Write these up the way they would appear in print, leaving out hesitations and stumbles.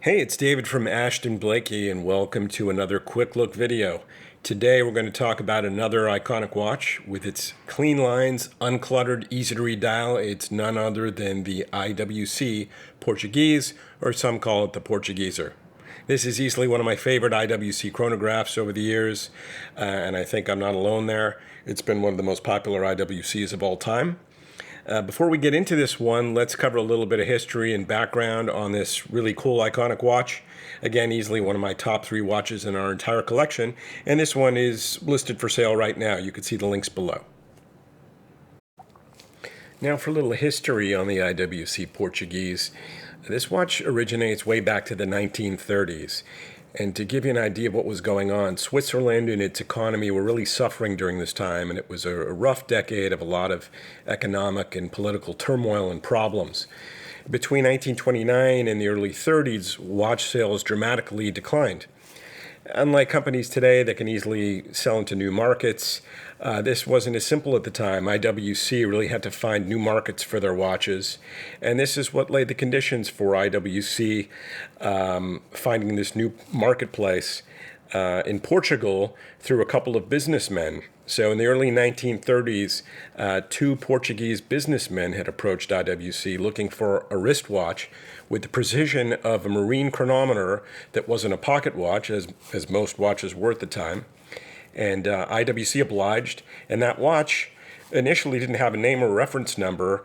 Hey, it's David from Ashton-Blakey, and welcome to another quick look video. Today we're going to talk about another iconic watch with its clean lines, uncluttered, easy to read dial. It's none other than the IWC Portuguese, or some call it the Portugieser. This is easily one of my favorite IWC chronographs over the years, and I think I'm not alone there. It's been one of the most popular IWCs of all time. Before we get into this one, let's cover a little bit of history and background on this really cool, iconic watch. Again, easily one of my top 3 watches in our entire collection, and this one is listed for sale right now. You can see the links below. Now for a little history on the IWC Portuguese. This watch originates way back to the 1930s. And to give you an idea of what was going on, Switzerland and its economy were really suffering during this time, and it was a rough decade of a lot of economic and political turmoil and problems. Between 1929 and the early 30s, watch sales dramatically declined. Unlike companies today that can easily sell into new markets, this wasn't as simple at the time. IWC really had to find new markets for their watches, and this is what laid the conditions for IWC finding this new marketplace in Portugal through a couple of businessmen. So in the early 1930s, 2 Portuguese businessmen had approached IWC looking for a wristwatch with the precision of a marine chronometer that wasn't a pocket watch, as most watches were at the time. And IWC obliged, and that watch initially didn't have a name or reference number.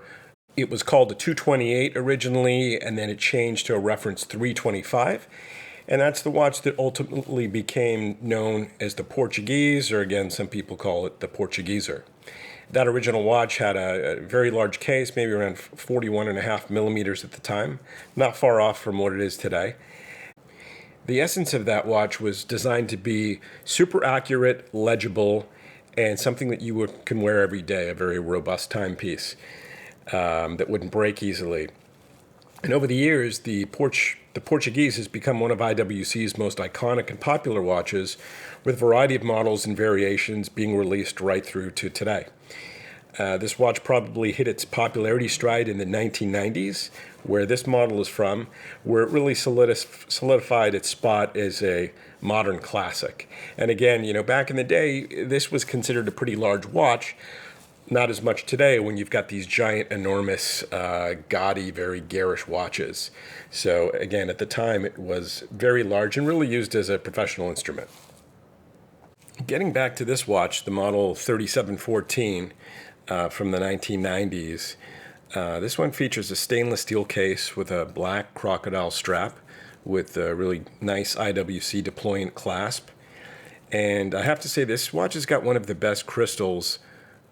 It was called a 228 originally, and then it changed to a reference 325. And that's the watch that ultimately became known as the Portuguese, or again, some people call it the Portugieser. That original watch had a very large case, maybe around 41.5 millimeters at the time, not far off from what it is today. The essence of that watch was designed to be super accurate, legible, and something that you can wear every day, a very robust timepiece that wouldn't break easily. And over the years, the Portuguese has become one of IWC's most iconic and popular watches, with a variety of models and variations being released right through to today. This watch probably hit its popularity stride in the 1990s, where this model is from, where it really solidified its spot as a modern classic. And again, back in the day, this was considered a pretty large watch. Not as much today when you've got these giant, enormous, gaudy, very garish watches. So again, at the time, it was very large and really used as a professional instrument. Getting back to this watch, the model 3714 from the 1990s, this one features a stainless steel case with a black crocodile strap with a really nice IWC deployant clasp. And I have to say, this watch has got one of the best crystals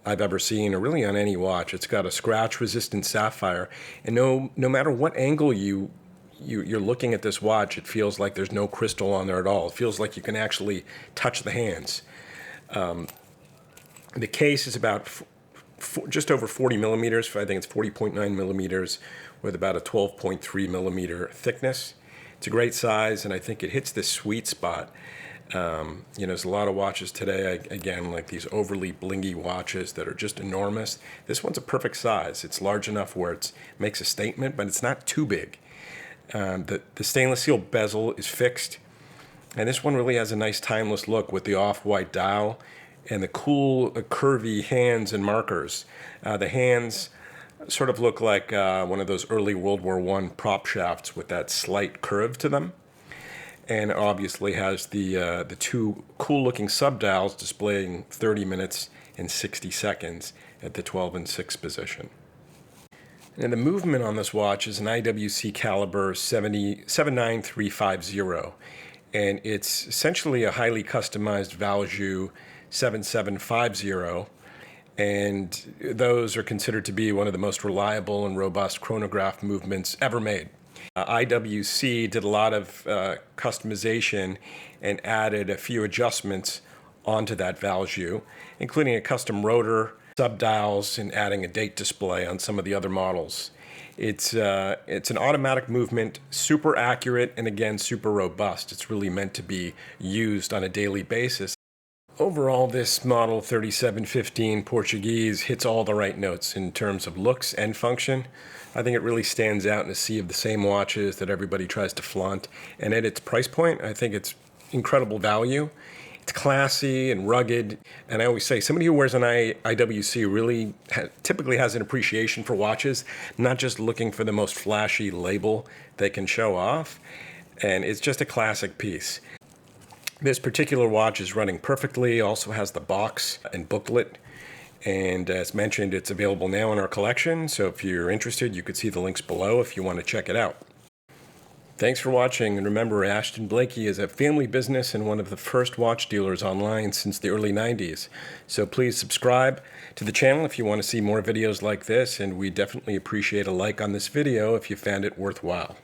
I've ever seen, or really on any watch. It's got a scratch-resistant sapphire, and no matter what angle you're looking at this watch, it feels like there's no crystal on there at all. It feels like you can actually touch the hands. The case is about just over 40 millimeters. I think it's 40.9 millimeters with about a 12.3 millimeter thickness. It's a great size, and I think it hits this sweet spot. There's a lot of watches today, again, like these overly blingy watches that are just enormous. This one's a perfect size. It's large enough where it makes a statement, but it's not too big. The stainless steel bezel is fixed, and this one really has a nice timeless look with the off-white dial and the cool, curvy hands and markers. The hands sort of look like one of those early World War I prop shafts with that slight curve to them. And obviously has the 2 cool-looking subdials displaying 30 minutes and 60 seconds at the 12 and 6 position. And the movement on this watch is an IWC caliber 79350, and it's essentially a highly customized Valjoux 7750, and those are considered to be one of the most reliable and robust chronograph movements ever made. IWC did a lot of customization and added a few adjustments onto that Valjoux, including a custom rotor, subdials, and adding a date display on some of the other models. It's an automatic movement, super accurate, and again, super robust. It's really meant to be used on a daily basis. Overall, this model 3715 Portuguese hits all the right notes in terms of looks and function. I think it really stands out in a sea of the same watches that everybody tries to flaunt. And at its price point, I think it's incredible value. It's classy and rugged. And I always say, somebody who wears an IWC really typically has an appreciation for watches, not just looking for the most flashy label they can show off. And it's just a classic piece. This particular watch is running perfectly, also has the box and booklet, and as mentioned, it's available now in our collection, so if you're interested, you could see the links below if you want to check it out. Thanks for watching, and remember, Ashton-Blakey is a family business and one of the first watch dealers online since the early 90s, so please subscribe to the channel if you want to see more videos like this, and we definitely appreciate a like on this video if you found it worthwhile.